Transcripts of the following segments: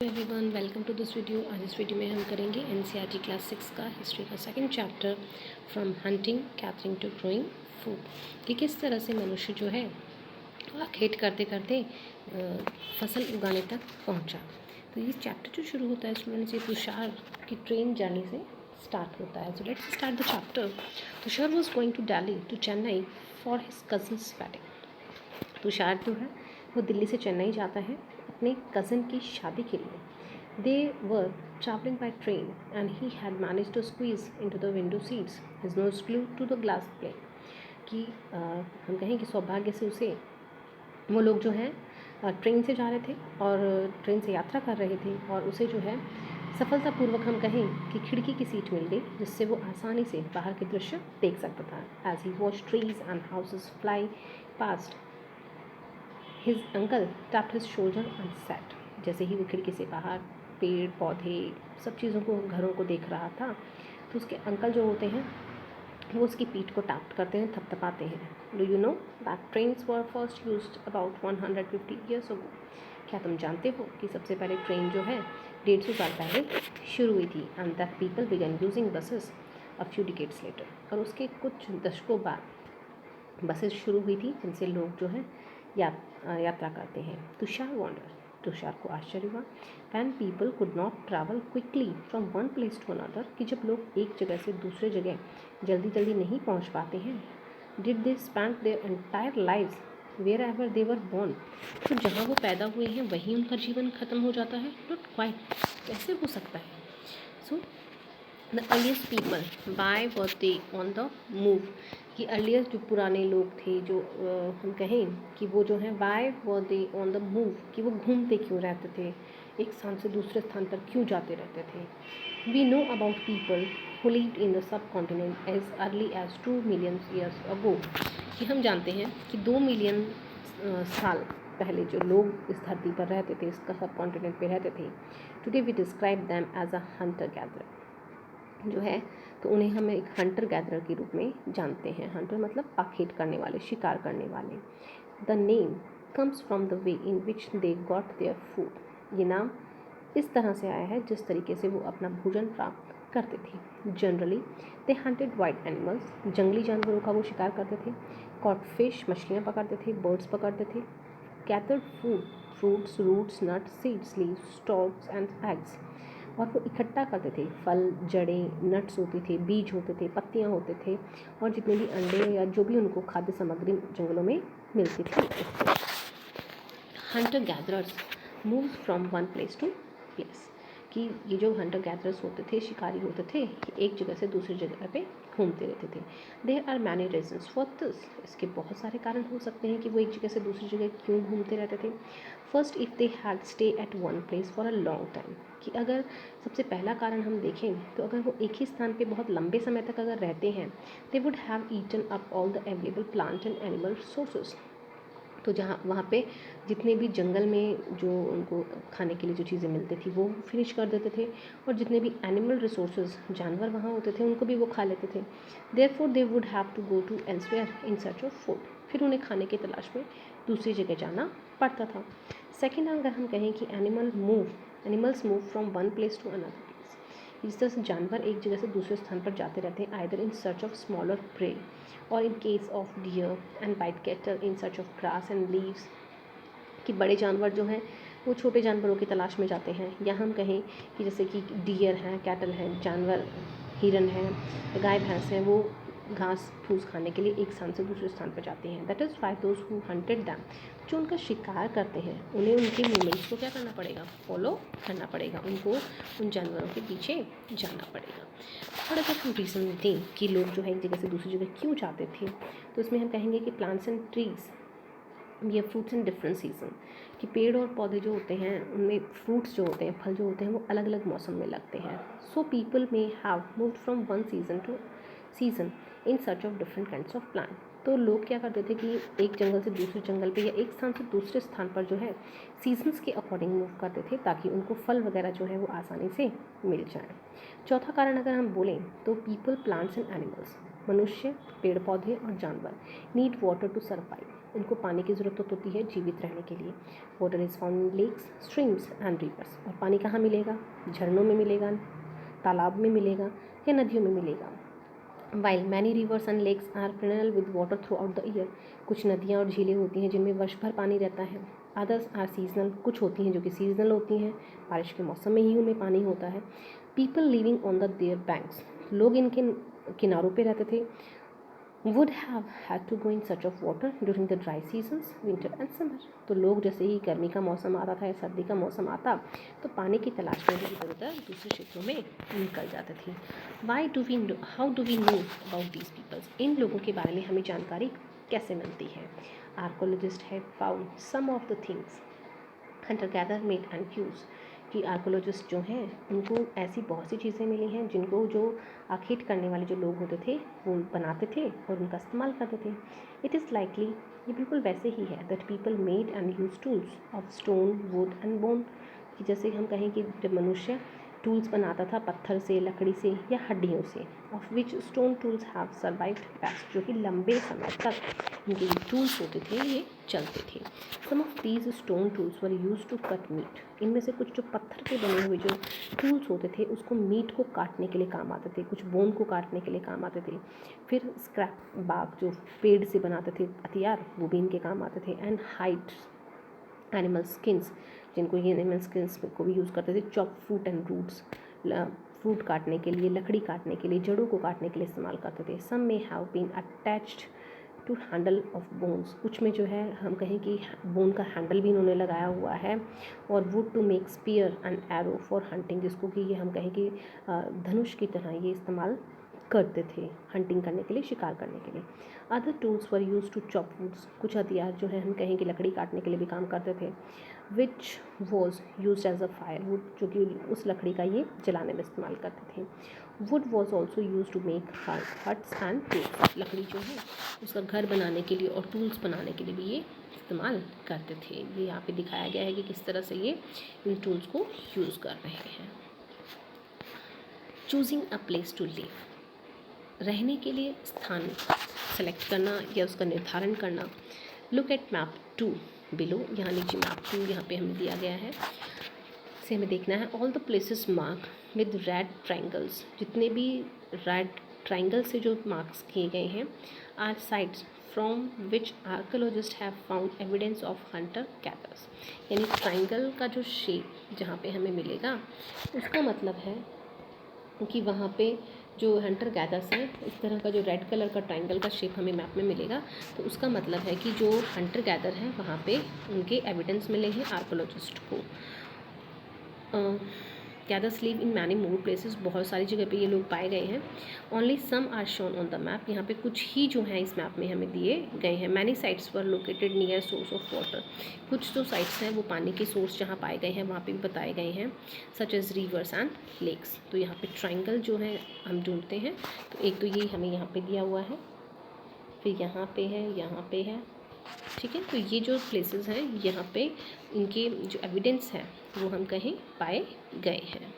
Everyone, welcome to this video. आज इस video में हम करेंगे एनसीईआरटी क्लास 6 का हिस्ट्री का second chapter from hunting gathering to growing food कि किस तरह से मनुष्य जो है खेत करते करते फसल उगाने तक पहुंचा। तो ये चैप्टर जो शुरू होता है स्टूडेंट्स, ये तुषार की ट्रेन जर्नी से स्टार्ट होता है। So let's start the chapter. Tushar was going to Delhi to Chennai for his cousin's wedding. Tushar जो है वो दिल्ली से चेन्नई जाता है अपने कज़न की शादी के लिए। They were travelling by train and he had managed to squeeze into the window seats, his nose glued to the glass plane. कि हम कहें कि सौभाग्य से उसे वो लोग जो हैं ट्रेन से जा रहे थे और ट्रेन से यात्रा कर रहे थे और उसे जो है सफलतापूर्वक हम कहें कि खिड़की की सीट मिल गई, जिससे वो आसानी से बाहर के दृश्य देख सकता था। As he watch trees and houses fly past, his uncle tapped his shoulder and sat. जैसे ही वो खिड़की से बाहर पेड़ पौधे सब चीज़ों को घरों को देख रहा था, तो उसके अंकल जो होते हैं वो उसकी पीठ को टैप करते हैं, थपथपाते हैं। Do you know that trains were first used about 150 years ago. क्या तुम जानते हो कि सबसे पहले ट्रेन जो है 150 साल पहले शुरू हुई थी। And that people began using buses a few decades later. और उसके कुछ दशकों बाद बसेस शुरू हुई थी जिनसे लोग जो है यात्रा करते हैं। तुषार वॉन्डर, तुषार को आश्चर्य हुआ। When people could not travel quickly from one place to another, कि जब लोग एक जगह से दूसरे जगह जल्दी जल्दी नहीं पहुंच पाते हैं। Did they spend their entire lives wherever they were born. तो जहाँ वो पैदा हुए हैं वहीं उनका जीवन खत्म हो जाता है। नॉट क्वाइट, कैसे हो सकता है। So the earliest people why were they on the move, कि अर्लीस्ट जो पुराने लोग थे जो हम कहें कि वो जो हैं why were they on the move, कि वो घूमते क्यों रहते थे, एक स्थान से दूसरे स्थान पर क्यों जाते रहते थे। We know about people who lived in the subcontinent as early as 2 million years ago, कि हम जानते हैं कि 2 मिलियन साल पहले जो लोग इस धरती पर रहते थे, इसका सब कॉन्टिनेंट पे रहते थे। Today we describe them as a hunter gatherer जो है, तो उन्हें हम एक हंटर गैदरर के रूप में जानते हैं। हंटर मतलब आखेट करने वाले, शिकार करने वाले। The name comes from the way in which they got their food. ये नाम इस तरह से आया है जिस तरीके से वो अपना भोजन प्राप्त करते थे। Generally they hunted wild animals, जंगली जानवरों का वो शिकार करते थे। कॉट फिश, मछलियाँ पकड़ते थे, बर्ड्स पकड़ते थे। Gathered food, fruits, roots, nuts, seeds, leaves, stalks and eggs. और वो इकट्ठा करते थे फल, जड़ें, नट्स होते थे, बीज होते थे, पत्तियाँ होते थे, और जितने भी अंडे या जो भी उनको खाद्य सामग्री जंगलों में मिलती थी। Hunter gatherers move from one place to place, कि ये जो हंटर गैदरर्स होते थे, शिकारी होते थे, ये एक जगह से दूसरी जगह पे घूमते रहते थे। There are many reasons for this, इसके बहुत सारे कारण हो सकते हैं कि वो एक जगह से दूसरी जगह क्यों घूमते रहते थे। First, if they had stay at one place for a long time, कि अगर सबसे पहला कारण हम देखें तो अगर वो एक ही स्थान पे बहुत लंबे समय तक अगर रहते हैं, they would have eaten up all the available plant and animal resources. तो जहाँ वहाँ पे जितने भी जंगल में जो उनको खाने के लिए जो चीज़ें मिलती थी वो फिनिश कर देते थे, और जितने भी एनिमल रिसोर्सेज जानवर वहाँ होते थे उनको भी वो खा लेते थे। Therefore they would have to go to elsewhere in search of food, फिर उन्हें खाने की तलाश में दूसरी जगह जाना पड़ता था। सेकेंड, अगर हम कहें कि animals move from one place to another place, इस तरह से जानवर एक जगह से दूसरे स्थान पर जाते रहते हैं, either in search of smaller prey और in case of deer and white cattle in search of grass and leaves, कि बड़े जानवर जो हैं वो छोटे जानवरों की तलाश में जाते हैं, या हम कहें कि जैसे कि डियर हैं, कैटल हैं, जानवर हिरन हैं, गाय भैंस हैं, वो घास फूस खाने के लिए एक स्थान से दूसरे स्थान पर जाते हैं। That is why those who hunted them, जो उनका शिकार करते हैं उन्हें उनके मूवमेंट्स को क्या करना पड़ेगा, फॉलो करना पड़ेगा, उनको उन जानवरों के पीछे जाना पड़ेगा। और अगर हम रीज़न दें कि लोग जो है एक जगह से दूसरी जगह क्यों जाते थे, तो इसमें हम कहेंगे कि प्लांट्स एंड ट्रीज या फ्रूट्स इन डिफरेंट सीजन, कि पेड़ और पौधे जो होते हैं उनमें फ्रूट्स जो होते हैं, फल जो होते हैं, वो अलग अलग मौसम में लगते हैं। So people may have moved from one season two season in search of different kinds of plant, तो लोग क्या करते थे कि एक जंगल से दूसरे जंगल पे या एक स्थान से दूसरे स्थान पर जो है सीजन्स के अकॉर्डिंग मूव करते थे, ताकि उनको फल वगैरह जो है वो आसानी से मिल जाए। चौथा कारण अगर हम बोलें तो पीपल, प्लांट्स एंड एनिमल्स, मनुष्य, पेड़ पौधे और जानवर नीड वाटर टू सर्वाइव, उनको पानी की ज़रूरत होती है जीवित रहने के लिए। Water is found in lakes, streams and rivers. और पानी कहाँ मिलेगा? झरनों में मिलेगा, तालाब में मिलेगा या नदियों में मिलेगा। While many rivers and lakes are perennial with water throughout the year, कुछ नदियाँ और झीलें होती हैं जिनमें वर्ष भर पानी रहता है। Others are seasonal, कुछ होती हैं जो कि सीजनल होती हैं, बारिश के मौसम में ही उनमें पानी होता है। People living on their banks, लोग इनके किनारों पे रहते थे। would have had to go in search of water during the dry seasons, winter and summer। तो लोग जैसे ही गर्मी का मौसम आता था या सर्दी का मौसम आता तो पानी की तलाश में इधर उधर दूसरे क्षेत्रों में निकल जाते थे। How do we know about these peoples, इन लोगों के बारे में हमें जानकारी कैसे मिलती है? Archaeologists have found some of the things hunter gatherer made and use, कि आर्कोलॉजिस्ट जो हैं उनको ऐसी बहुत सी चीज़ें मिली हैं जिनको जो आखेट करने वाले जो लोग होते थे वो बनाते थे और उनका इस्तेमाल करते थे। इट इज़ लाइकली, ये बिल्कुल वैसे ही है, that people made and use tools of stone, would and bone, कि जैसे हम कहें कि जब मनुष्य टूल्स बनाता था पत्थर से, लकड़ी से या हड्डियों से, of which stone tools have survived best, जो कि लंबे समय तक इनके जो टूल्स होते थे ये चलते थे। Some of these stone tools were use to cut meat, इनमें से कुछ जो पत्थर के बने हुए जो टूल्स होते थे उसको मीट को काटने के लिए काम आते थे, कुछ बोन को काटने के लिए काम आते थे। फिर स्क्रैप बाग, जो पेड़ से बनाते थे हथियार, वो भी इनके काम आते थे। एंड हाइड्स, एनिमल स्किन्स, जिनको ये एनिमल स्किन्स को भी यूज़ करते थे। Chop fruit and roots, fruit काटने के लिए, लकड़ी काटने के लिए, जड़ों को काटने के लिए इस्तेमाल करते थे। Some may have been attached to handle of bones, कुछ में जो है हम कहें कि बोन का हैंडल भी इन्होंने लगाया हुआ है। और wood to make spear and arrow for hunting, जिसको कि ये हम कहें कि धनुष की तरह ये इस्तेमाल करते थे हंटिंग करने के लिए, शिकार करने के लिए। Other tools were use to chop woods, कुछ हथियार जो है हम कहें कि लकड़ी काटने के लिए भी काम करते थे। Which was use as a firewood, जो कि उस लकड़ी का ये जलाने में इस्तेमाल करते थे। Wood was also use to make huts and tools, लकड़ी जो है उसका घर बनाने के लिए और टूल्स बनाने के लिए भी ये इस्तेमाल करते थे। ये यहाँ पे दिखाया गया है कि किस तरह से ये इन टूल्स को यूज़ कर रहे हैं। Choosing a place to live, रहने के लिए स्थान सेलेक्ट करना या उसका निर्धारण करना। लुक एट मैप 2 बिलो, यहाँ नीचे मैप 2 यहाँ पे हमें दिया गया है, से हमें देखना है। All the places mark with red triangles, जितने भी रेड ट्राइंगल से जो मार्क्स किए गए हैं, are sites from which archaeologist have found evidence of hunter gathers, यानी ट्राइंगल का जो शेप जहाँ पे हमें मिलेगा उसका मतलब है कि वहाँ पे जो हंटर गैदर्स हैं, इस तरह का जो रेड कलर का ट्राइंगल का शेप हमें मैप में मिलेगा तो उसका मतलब है कि जो हंटर गैदर हैं वहाँ पे उनके एविडेंस मिले हैं आर्कोलॉजिस्ट को। Gathers live in many more places, बहुत सारी जगह पे ये लोग पाए गए हैं। Only some are shown on the map, यहाँ पे कुछ ही जो हैं इस मैप में हमें दिए गए हैं। Many sites were located near source of water, कुछ जो साइट्स हैं वो पानी के सोर्स जहाँ पाए गए हैं वहाँ पे भी बताए गए हैं, such as rivers and lakes. तो यहाँ पे ट्राइंगल जो है हम ढूंढते हैं, तो एक तो ये हमें यहाँ पे दिया हुआ है, फिर यहाँ पे है, यहाँ पे है, ठीक है। तो ये जो प्लेसेस हैं यहाँ पे इनके जो एविडेंस है वो हम कहीं पाए गए हैं।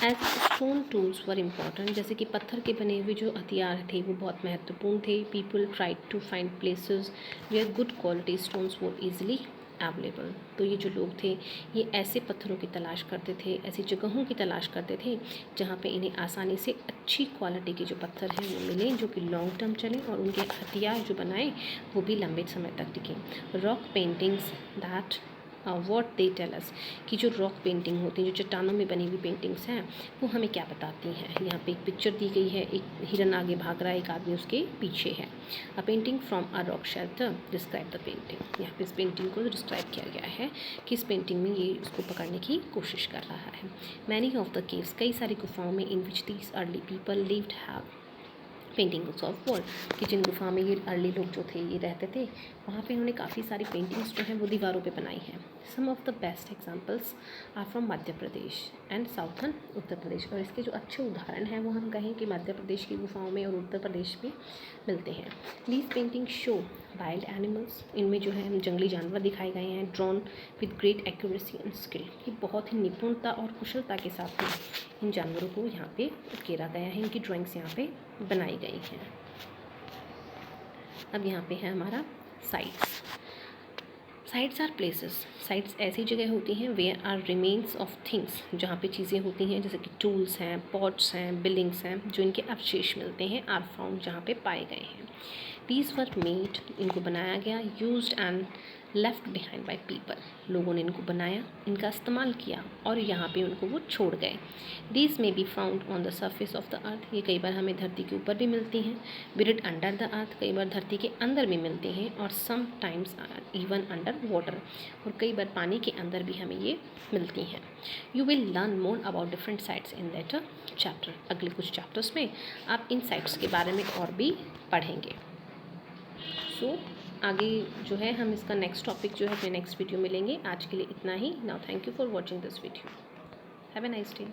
एज स्टोन टूल्स वर इम्पॉर्टेंट, जैसे कि पत्थर के बने हुए जो हथियार थे वो बहुत महत्वपूर्ण थे। People tried to find places where good quality stones were easily available, तो ये जो लोग थे ये ऐसे पत्थरों की तलाश करते थे, ऐसी जगहों की तलाश करते थे जहाँ पे इन्हें आसानी से अच्छी क्वालिटी के जो पत्थर हैं वो मिले, जो कि लॉन्ग टर्म चलें और उनके हथियार जो बनाए वो भी लंबे समय तक टिकें। Rock paintings that what they tell us, कि जो रॉक पेंटिंग होती हैं, जो चट्टानों में बनी हुई पेंटिंग्स हैं वो हमें क्या बताती हैं। यहाँ पे एक पिक्चर दी गई है, एक हिरन आगे भाग रहा है, एक आदमी उसके पीछे है। अ painting from a rock shelter describe the painting, यहाँ पे इस पेंटिंग को डिस्क्राइब किया गया है कि इस पेंटिंग में ये उसको पकड़ने की कोशिश कर रहा है। मैनी ऑफ द केव्स, कई सारी गुफाओं में, in which these early people lived have paintings of wall, कि जिन गुफा में ये अर्ली लोग जो थे ये रहते थे, वहाँ पे इन्होंने काफ़ी सारी पेंटिंग्स जो हैं वो दीवारों पे बनाई हैं। Some of the best examples are from Madhya Pradesh and southern Uttar Pradesh. और इसके जो अच्छे उदाहरण हैं वो हम कहें कि मध्य प्रदेश की गुफाओं में और उत्तर प्रदेश में मिलते हैं। These painting show wild animals, इनमें जो है जंगली जानवर दिखाए गए हैं, drawn with great accuracy and skill, ये बहुत ही निपुणता और कुशलता के साथ में इन जानवरों को यहाँ पे उकेरा गया है, इनकी ड्राइंग्स यहाँ पे बनाई गई हैं। अब यहाँ पे है हमारा sites. Sites are places, sites ऐसी जगह होती हैं where are remains of things, जहाँ पे चीज़ें होती हैं जैसे कि टूल्स हैं, पॉट्स हैं, बिल्डिंग्स हैं, जो इनके अवशेष मिलते हैं, आर फाउंड, जहाँ पे पाए गए हैं। दीज वर मेड, इनको बनाया गया, used and left behind by people, लोगों ने इनको बनाया, इनका इस्तेमाल किया और यहाँ पे उनको वो छोड़ गए। दीज में be found on the surface of the earth, ये कई बार हमें धरती के ऊपर भी मिलती हैं, बिरिड अंडर द अर्थ, कई बार धरती के अंदर भी मिलती हैं, और sometimes even under water, और कई बार पानी के अंदर भी हमें ये मिलती हैं। You will learn more about different sites in that chapter, अगले कुछ चैप्टर्स में आप इन साइट्स के बारे में और भी पढ़ेंगे। सो आगे जो है हम इसका नेक्स्ट टॉपिक जो है अपने नेक्स्ट वीडियो में लेंगे। आज के लिए इतना ही। Now thank you for watching this video. Have a nice day.